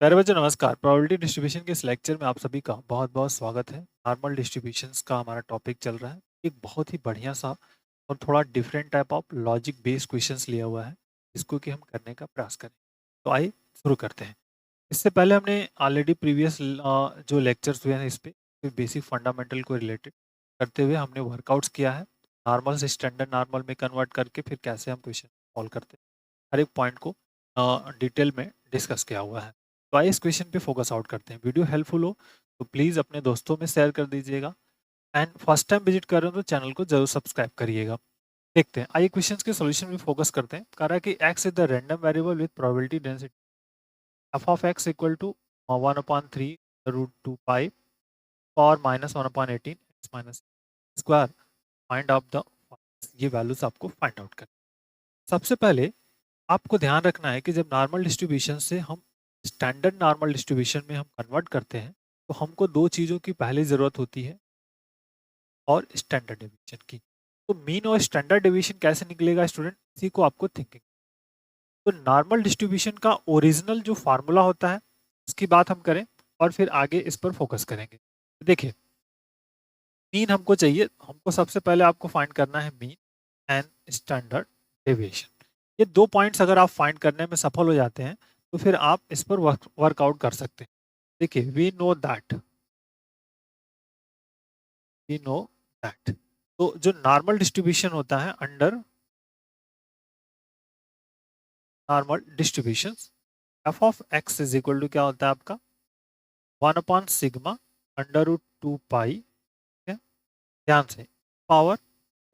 प्यारे बच्चों नमस्कार। प्रोबेबिलिटी डिस्ट्रीब्यूशन के इस लेक्चर में आप सभी का बहुत बहुत स्वागत है। नॉर्मल डिस्ट्रीब्यूशंस का हमारा टॉपिक चल रहा है। एक बहुत ही बढ़िया सा और थोड़ा different type of logic based questions लिया हुआ है, इसको कि हम करने का प्रयास करें। तो आइए शुरू करते हैं। इससे पहले हमने ऑलरेडी प्रीवियस जो लेक्चर्स हुए हैं इस पे बेसिक फंडामेंटल को रिलेटेड करते हुए हमने वर्कआउट्स किया है। नॉर्मल से स्टैंडर्ड नॉर्मल में कन्वर्ट करके फिर कैसे हम क्वेश्चन सॉल्व करते हैं, हर एक पॉइंट को डिटेल में डिस्कस किया हुआ है। तो आइए इस क्वेश्चन पे फोकस आउट करते हैं। वीडियो हेल्पफुल हो तो प्लीज़ अपने दोस्तों में शेयर कर दीजिएगा एंड फर्स्ट टाइम विजिट कर रहे हो तो चैनल को जरूर सब्सक्राइब करिएगा। देखते हैं, आइए क्वेश्चंस के सॉल्यूशन में फोकस करते हैं। कह रहा है कि x is the random variable with probability density f of x equal to 1/3 root 2 pi और minus 1/18 x minus square. Find out the, ये वैल्यूज आपको फाइंड आउट करना। सबसे पहले आपको ध्यान रखना है कि जब नॉर्मल डिस्ट्रीब्यूशन से हम स्टैंडर्ड नॉर्मल डिस्ट्रीब्यूशन में हम कन्वर्ट करते हैं तो हमको दो चीज़ों की पहली ज़रूरत होती है और स्टैंडर्ड डेविएशन की। तो मीन और स्टैंडर्ड डेविएशन कैसे निकलेगा स्टूडेंट, इसी को आपको थिंकिंग। तो नॉर्मल डिस्ट्रीब्यूशन का ओरिजिनल जो फार्मूला होता है उसकी बात हम करें और फिर आगे इस पर फोकस करेंगे। देखिए, मीन हमको चाहिए, हमको सबसे पहले आपको फाइंड करना है मीन एंड स्टैंडर्ड डेविएशन। ये दो पॉइंट्स अगर आप फाइंड करने में सफल हो जाते हैं तो फिर आप इस पर वर्कआउट कर सकते हैं। देखिए, वी नो दैट तो जो नॉर्मल डिस्ट्रीब्यूशन होता है under normal distribution, F of X is equal to क्या होता है आपका 1/सिग्मा अंडर रूट 2 पाई। ध्यान से, power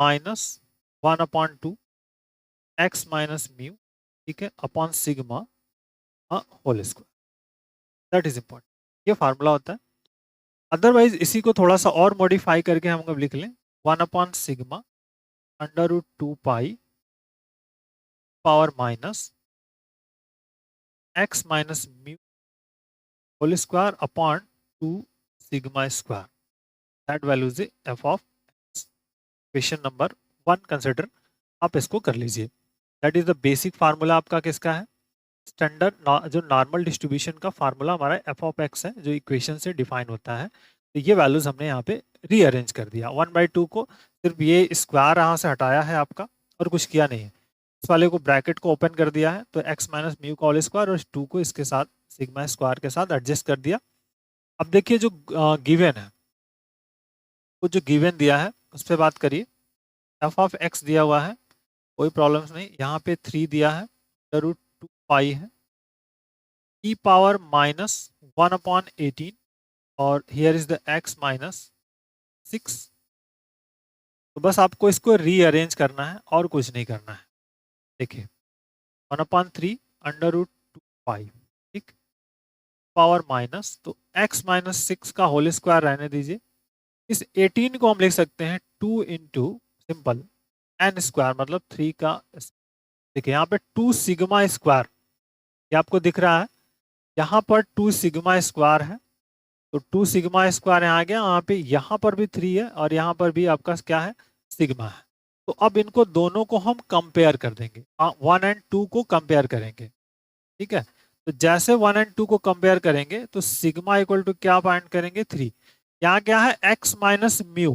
minus 1/2 X minus mu, ठीक है, upon sigma whole square. That is important, ये फार्मूला होता है। अदरवाइज इसी को थोड़ा सा और मॉडिफाई करके हम अब लिख लें sigma under root 2 pi power minus x minus mu whole square upon 2 sigma square. That value is F of question number 1 consider, आप इसको कर लीजिए। That is the basic formula आपका किसका है, स्टैंडर्ड जो नॉर्मल डिस्ट्रीब्यूशन का फार्मूला हमारा एफ ऑफ एक्स है जो इक्वेशन से डिफाइन होता है। तो ये वैल्यूज हमने यहाँ पे रीअरेंज कर दिया। 1/2 को सिर्फ ये स्क्वायर यहाँ से हटाया है आपका और कुछ किया नहीं है। इस वाले को ब्रैकेट को ओपन कर दिया है तो एक्स माइनस म्यू का होल स्क्वायर और 2 को इसके साथ सिग्मा स्क्वायर के साथ एडजस्ट कर दिया। अब देखिए जो गिवन है, वो जो गिवन दिया है उस पर बात करिए। एफ ऑफ एक्स दिया हुआ है, कोई प्रॉब्लम्स नहीं। यहाँ पे 3 दिया है, रूट 2 पाई है, ई पावर माइनस 1/18 और here is the x minus 6। तो बस आपको इसको रीअरेंज करना है और कुछ नहीं करना है। देखिए, 1/3 अंडर रूट 2 पाई, ठीक, पावर माइनस तो एक्स माइनस 6 का होल स्क्वायर रहने दीजिए। इस 18 को हम लिख सकते हैं 2 इंटू सिंपल एन स्क्वायर मतलब 3 का। देखिए यहाँ पे 2 सिग्मा स्क्वायर, ये आपको दिख रहा है, यहाँ पर 2 सिग्मा स्क्वायर है तो 2 सिग्मा स्क्वायर यहाँ आ गया। यहाँ पर भी 3 है और यहाँ पर भी आपका क्या है, सिग्मा है। तो अब इनको दोनों को हम कंपेयर कर देंगे, 1 और 2 को कंपेयर करेंगे, ठीक है। तो जैसे 1 और 2 को कंपेयर करेंगे तो सिग्मा इक्वल टू क्या फाइंड करेंगे, 3। यहाँ क्या है, एक्स माइनस म्यू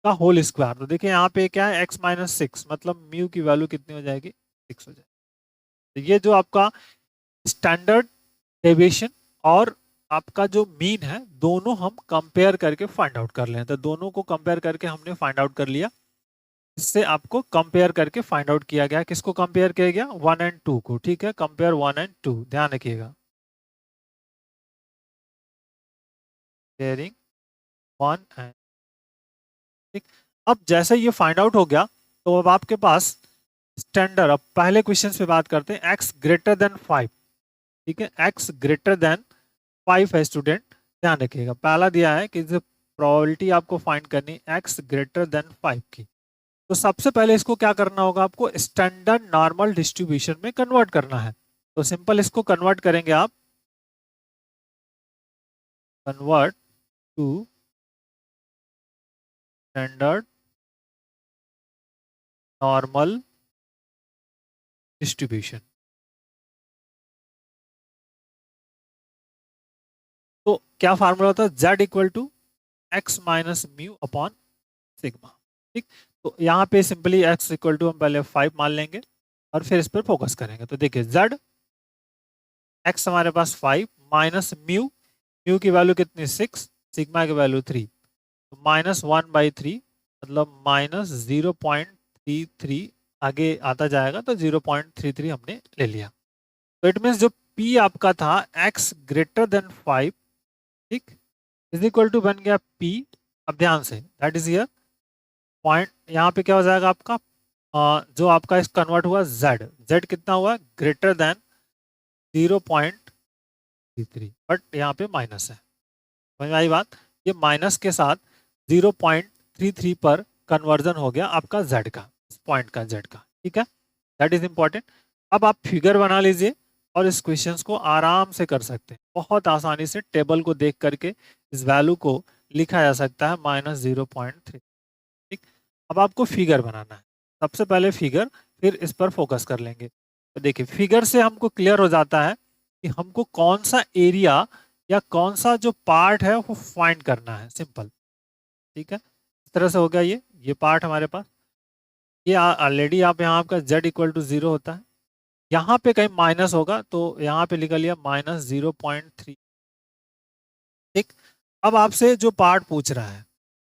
का होल स्क्वायर। तो देखिए यहाँ पे क्या है, एक्स माइनस 6 मतलब म्यू की वैल्यू कितनी हो जाएगी, 6 हो जाएगी। तो ये जो आपका स्टैंडर्ड डेविएशन और आपका जो मीन है दोनों हम कंपेयर करके फाइंड आउट कर लें। तो दोनों को कंपेयर करके हमने फाइंड आउट कर लिया। इससे आपको कंपेयर करके फाइंड आउट किया गया, किसको कंपेयर किया गया, 1 और 2 को, ठीक है। कंपेयर 1 और 2, ध्यान रखिएगा, कंपेयरिंग 1 एंड, ठीक। अब जैसे ये फाइंड आउट हो गया तो अब आपके पास स्टैंडर्ड, अब पहले क्वेश्चन पे बात करते हैं, एक्स ग्रेटर देन 5, ठीक है। एक्स ग्रेटर देन 5 है स्टूडेंट, ध्यान रखिएगा। पहला दिया है कि प्रोबेबिलिटी आपको फाइंड करनी एक्स ग्रेटर देन 5 की। तो सबसे पहले इसको क्या करना होगा, आपको स्टैंडर्ड नॉर्मल डिस्ट्रीब्यूशन में कन्वर्ट करना है। तो सिंपल इसको कन्वर्ट करेंगे आप, convert to standard normal distribution. तो क्या फार्मूला होता है, z equal to X minus mu upon sigma. ठीक, तो यहाँ पे सिंपली x इक्वल टू हम पहले 5 मान लेंगे और फिर इस पर फोकस करेंगे। तो देखिए z x हमारे पास 5 माइनस म्यू, म्यू की वैल्यू कितनी 6, सिग्मा की वैल्यू 3, तो -1/3 मतलब -0.33 आगे आता जाएगा तो 0.33 हमने ले लिया। तो इट मीन्स जो p आपका था x ग्रेटर देन 5, ठीक, इज इक्वल टू बन गया p। अब ध्यान say that is here point, यहाँ पे क्या हो जाएगा आपका जो आपका इस कन्वर्ट हुआ z कितना हुआ, ग्रेटर देन 0.33, बट यहाँ पे माइनस है। समझ में आई बात, ये माइनस के साथ 0.33 पर कन्वर्जन हो गया आपका z का, इस पॉइंट का z का। ठीक है, दैट इज इंपॉर्टेंट। अब आप फिगर बना लीजिए और इस क्वेश्चंस को आराम से कर सकते हैं, बहुत आसानी से टेबल को देख करके इस वैल्यू को लिखा जा सकता है -0.3। ठीक, अब आपको फिगर बनाना है, सबसे पहले फिगर, फिर इस पर फोकस कर लेंगे। तो देखिए फिगर से हमको क्लियर हो जाता है कि हमको कौन सा एरिया या कौन सा जो पार्ट है वो फाइंड करना है, सिंपल। ठीक है, इस तरह से हो गया ये पार्ट हमारे पास, ये ऑलरेडी आप यहाँ आपका z इक्वल टू 0 होता है, यहाँ पे कहीं माइनस होगा तो यहाँ पे लिखा लिया -0.3। ठीक, अब आपसे जो पार्ट पूछ रहा है,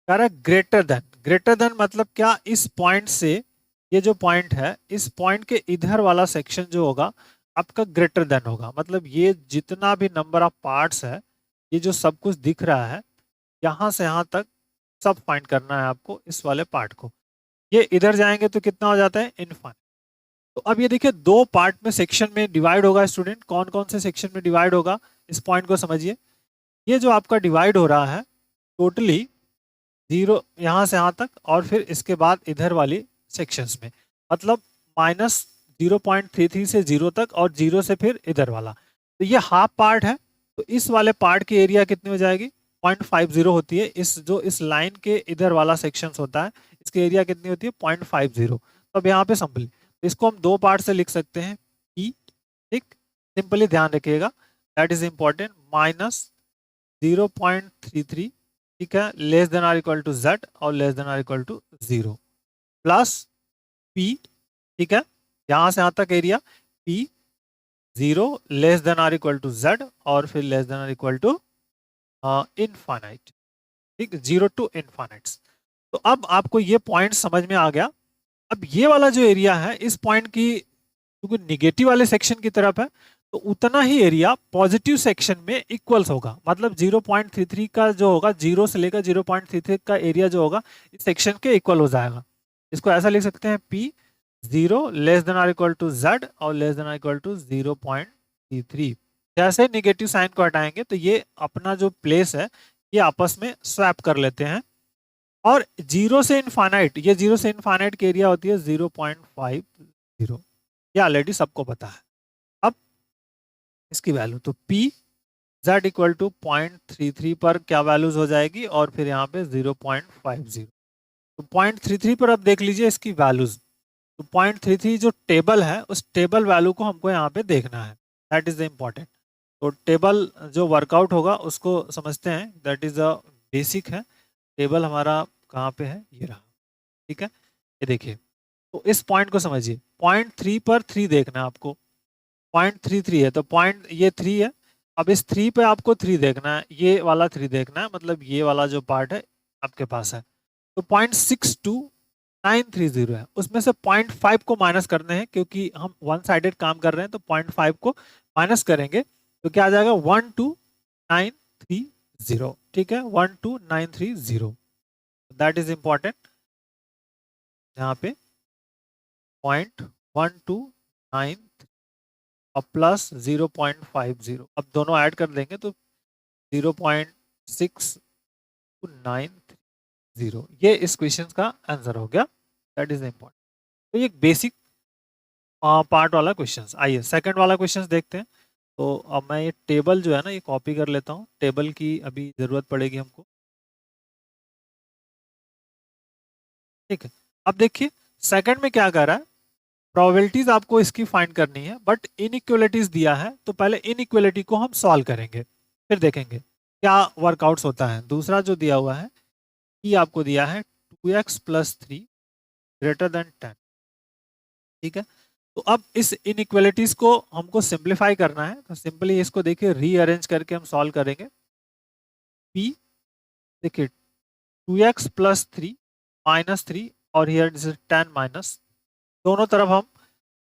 कह रहा है ग्रेटर देन, ग्रेटर देन मतलब क्या, इस पॉइंट से, ये जो पॉइंट है इस पॉइंट के इधर वाला सेक्शन जो होगा आपका ग्रेटर देन होगा, मतलब ये जितना भी नंबर ऑफ पार्ट्स है, ये जो सब कुछ दिख रहा है यहाँ से यहाँ तक सब फाइंड करना है आपको, इस वाले पार्ट को। ये इधर जाएंगे तो कितना हो जाता है, इनफाइनाइट। तो अब ये देखिए दो पार्ट में सेक्शन में डिवाइड होगा स्टूडेंट, कौन कौन से सेक्शन में डिवाइड होगा, इस पॉइंट को समझिए। ये जो आपका डिवाइड हो रहा है टोटली 0 यहाँ से यहाँ तक और फिर इसके बाद इधर वाली सेक्शंस में, मतलब -0.33 से 0 तक और 0 से फिर इधर वाला, तो ये हाफ पार्ट है। तो इस वाले पार्ट की एरिया कितनी हो जाएगी, 0.50 होती है। इस जो इस लाइन के इधर वाला सेक्शंस होता है इसकी एरिया कितनी होती है, 0.50। तो अब यहाँ पे सिंपली इसको हम दो पार्ट से लिख सकते हैं P। ठीक, सिंपली ध्यान रखिएगा, दैट इज इंपॉर्टेंट, -0.33, ठीक है, less than or equal to z और less than or equal to 0 plus p। ठीक है, यहां से यहां तक area p 0 less than or equal to z और फिर less than or equal to infinite. ठीक, 0 टू इनफाइनाइट। तो अब आपको ये पॉइंट समझ में आ गया। अब ये वाला जो एरिया है इस पॉइंट की, क्योंकि निगेटिव वाले सेक्शन की तरफ है तो उतना ही एरिया पॉजिटिव सेक्शन में इक्वल्स होगा, मतलब 0.33 का जो होगा, 0 से लेकर 0.33 का एरिया जो होगा इस सेक्शन के इक्वल हो जाएगा। इसको ऐसा लिख सकते हैं P 0 less than or equal to Z और less than or equal to 0.33। जैसे निगेटिव साइन को हटाएंगे तो ये अपना जो प्लेस है ये आपस में स्वैप कर लेते हैं। और 0 से इनफाइनाइट, ये 0 से इनफाइनाइट की एरिया होती है 0.50, ये ऑलरेडी सबको पता है। अब इसकी वैल्यू तो P Z इक्वल टू 0.33 पर क्या वैल्यूज हो जाएगी और फिर यहाँ पे 0.50। तो 0.33 पर अब देख लीजिए इसकी वैल्यूज। तो 0.33 जो टेबल है उस टेबल वैल्यू को हमको यहाँ पे देखना है, दैट इज द इम्पॉर्टेंट। तो टेबल जो वर्कआउट होगा उसको समझते हैं, दैट इज द बेसिक है। टेबल हमारा कहाँ पे है, ये रहा। ठीक है, ये देखिए, तो इस पॉइंट को समझिए, 0.3 पर 3 देखना है आपको, 0.33 है तो पॉइंट ये 3 है। अब इस 3 पे आपको 3 देखना है, ये वाला 3 देखना है, मतलब ये वाला जो पार्ट है आपके पास है। तो 0.62930 है, उसमें से 0.5 को माइनस करने हैं क्योंकि हम वन साइडेड काम कर रहे हैं, तो 0.5 को माइनस करेंगे तो क्या आ जाएगा 12930। ठीक है, 12930, दैट इज इंपॉर्टेंट। यहाँ पे 0.1293 और प्लस 0.50, अब दोनों ऐड कर देंगे तो 0.6293, ये इस क्वेश्चन का आंसर हो गया, दैट इज इंपॉर्टेंट। तो ये बेसिक पार्ट वाला क्वेश्चन। आइए सेकंड वाला क्वेश्चन देखते हैं। तो अब मैं ये टेबल जो है ना ये कॉपी कर लेता हूँ, टेबल की अभी जरूरत पड़ेगी हमको। ठीक है, अब देखिए सेकंड में क्या कर रहा है, प्रोबेबिलिटीज आपको इसकी फाइंड करनी है बट इनइक्वलिटीज दिया है, तो पहले इनइक्वलिटी को हम सॉल्व करेंगे फिर देखेंगे। क्या वर्कआउट्स होता है। दूसरा जो दिया हुआ है ये आपको दिया है 2x + 3 ग्रेटर देन 10। ठीक है, तो अब इस इनइक्वालिटीज को हमको सिंप्लीफाई करना है, तो सिंपली इसको देखिए रीअरेंज करके हम सॉल्व करेंगे। p देखिए 2x + 3 -3 और हियर दिस इज 10 माइनस, दोनों तरफ हम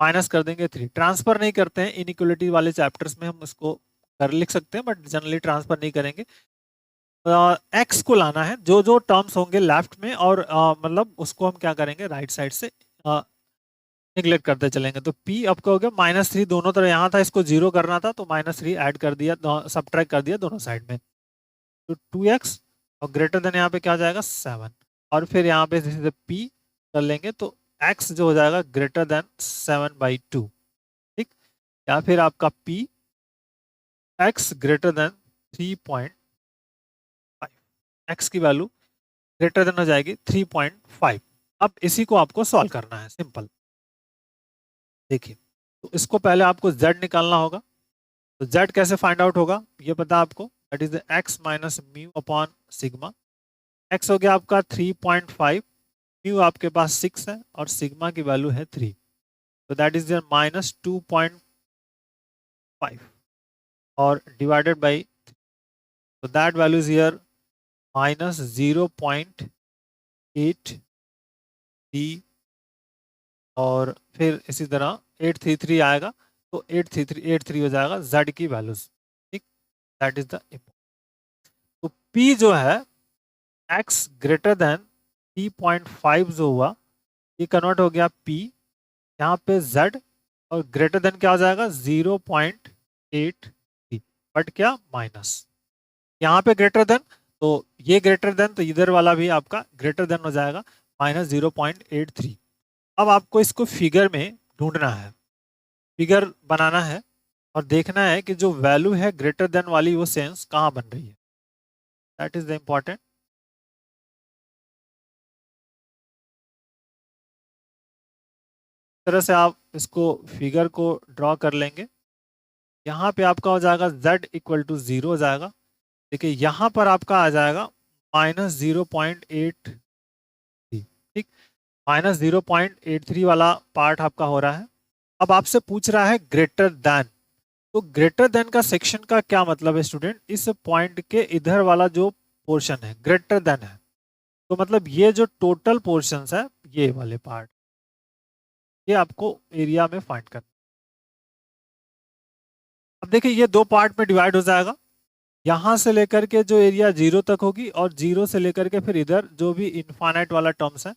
माइनस कर देंगे 3। ट्रांसफर नहीं करते हैं इनइक्वालिटी वाले चैप्टर्स में, हम इसको कर लिख सकते हैं बट जनरली ट्रांसफर नहीं करेंगे। एक्स को लाना है, जो जो टर्म्स होंगे लेफ्ट में और मतलब उसको हम क्या करेंगे राइट साइड से निगलेक्ट करते चलेंगे। तो p आपका हो गया -3, दोनों तरफ यहाँ था इसको 0 करना था तो -3 ऐड कर दिया, सब्ट्रैक्ट कर दिया दोनों साइड में। तो 2x और ग्रेटर देन यहाँ पे क्या हो जाएगा 7, और फिर यहाँ पे जैसे p कर लेंगे तो x जो हो जाएगा ग्रेटर देन 7/2। ठीक, या फिर आपका p x greater than 3.5, x की वैल्यू ग्रेटर देन हो जाएगी 3.5। अब इसी को आपको सॉल्व करना है, सिंपल। देखिए, तो इसको पहले आपको z निकालना होगा। तो z कैसे फाइंड आउट होगा ये पता है आपको, that is x minus mu upon sigma. x हो गया आपका 3.5, म्यू आपके पास 6 है और सिग्मा की वैल्यू है 3, तो दैट इज -2.5 और डिवाइडेड बाई, तो दैट वैल्यू इज हियर -0.83 और फिर इसी तरह 833 आएगा, तो 833 हो जाएगा z की वैल्यूज। ठीक, दैट इज द, तो p जो है x ग्रेटर देन 3.5 जो हुआ ये कन्वर्ट हो गया p, यहाँ पे z और ग्रेटर देन क्या हो जाएगा 0.83, बट क्या माइनस, यहाँ पे ग्रेटर देन, तो ये ग्रेटर देन तो इधर वाला भी आपका ग्रेटर देन हो जाएगा -0.83। अब आपको इसको फिगर में ढूंढना है, फिगर बनाना है और देखना है कि जो वैल्यू है ग्रेटर देन वाली वो सेंस कहाँ बन रही है, दैट इज द इम्पोर्टेंट। तरह से आप इसको फिगर को ड्रॉ कर लेंगे। यहाँ पे आपका हो जाएगा z = 0 हो जाएगा। देखिए यहाँ पर आपका आ जाएगा -0.83। ठीक, -0.83 वाला पार्ट आपका हो रहा है। अब आपसे पूछ रहा है ग्रेटर देन, तो ग्रेटर देन का सेक्शन का क्या मतलब है स्टूडेंट, इस पॉइंट के इधर वाला जो पोर्शन है ग्रेटर देन है, तो मतलब ये जो टोटल पोर्शंस है ये वाले पार्ट, ये आपको एरिया में फाइंड करना। अब देखिए ये दो पार्ट में डिवाइड हो जाएगा, यहां से लेकर के जो एरिया 0 तक होगी और 0 से लेकर के फिर इधर जो भी इनफाइनाइट वाला टर्म्स है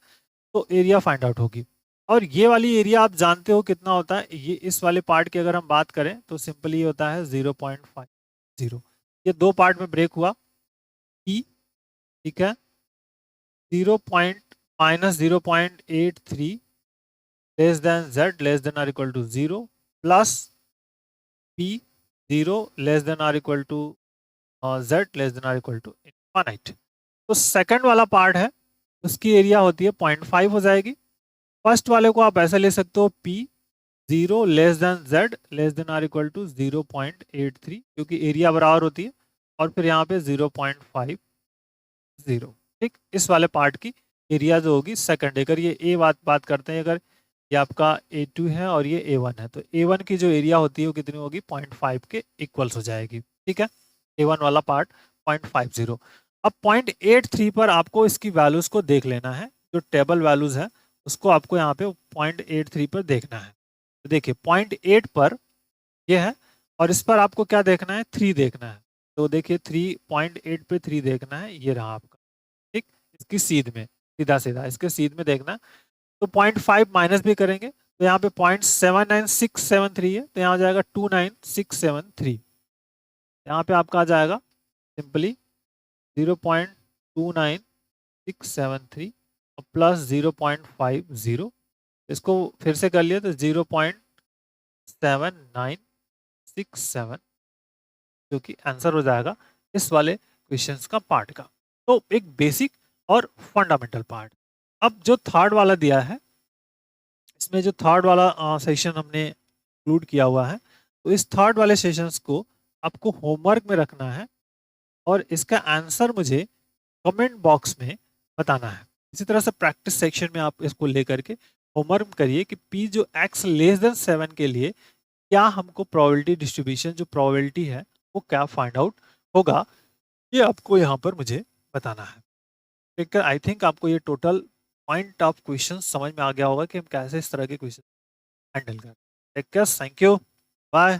तो एरिया फाइंड आउट होगी। और ये वाली एरिया आप जानते हो कितना होता है, ये इस वाले पार्ट की अगर हम बात करें तो सिंपली होता है 0.50। ये दो पार्ट में ब्रेक हुआ ई, ठीक है, 0.-0.83 less than z less than or equal to 0 plus p 0 less than or equal to z less than or equal to infinite. तो सेकंड वाला पार्ट है उसकी एरिया होती है 0.5 हो जाएगी। फर्स्ट वाले को आप ऐसे ले सकते हो p 0 less than z less than or equal to 0.83, क्योंकि एरिया बराबर होती है, और फिर यहाँ पे 0.50। ठीक, इस वाले पार्ट की एरिया जो होगी सेकंड, अगर ये ए बात करते हैं, अगर ये आपका A2 है और ये A1 है तो A1 की जो एरिया होती है वो कितनी होगी 0.5 के इक्वल्स हो जाएगी। ठीक है, A1 वाला पार्ट 0.50। अब 0.83 पर आपको इसकी वैल्यूज को देख लेना है, जो टेबल वैल्यूज है उसको आपको यहाँ पे 0.83 पर देखना है। तो देखिए 0.8 पर ये है और इस पर आपको क्या देखना है 3 देखना है, तो देखिए 3.8 पे 3 देखना है, ये रहा आपका। ठीक, इसकी सीध में सीधा सीधा इसके सीध में देखना है, तो 0.5 माइनस भी करेंगे तो यहाँ पे 0.79673 है, तो यहाँ आ जाएगा 29673। यहाँ पे आपका आ जाएगा सिंपली 0.29673 और प्लस 0.50, इसको फिर से कर लिया तो 0.7967, जो कि आंसर हो जाएगा इस वाले क्वेश्चंस का पार्ट का। तो एक बेसिक और फंडामेंटल पार्ट। अब जो थर्ड वाला दिया है, इसमें जो थर्ड वाला सेशन हमने इंक्लूड किया हुआ है, तो इस थर्ड वाले सेशंस को आपको होमवर्क में रखना है और इसका आंसर मुझे कमेंट बॉक्स में बताना है। इसी तरह से प्रैक्टिस सेक्शन में आप इसको लेकर के होमवर्क करिए कि p जो x लेस देन 7 के लिए क्या हमको प्रोबेबिलिटी डिस्ट्रीब्यूशन जो प्रोबेबिलिटी है वो क्या फाइंड आउट होगा, ये आपको यहाँ पर मुझे बताना है। ठीक है, आई थिंक आपको ये टोटल पॉइंट ऑफ क्वेश्चन समझ में आ गया होगा कि हम कैसे इस तरह के क्वेश्चन हैंडल करें। Take care, thank you, bye.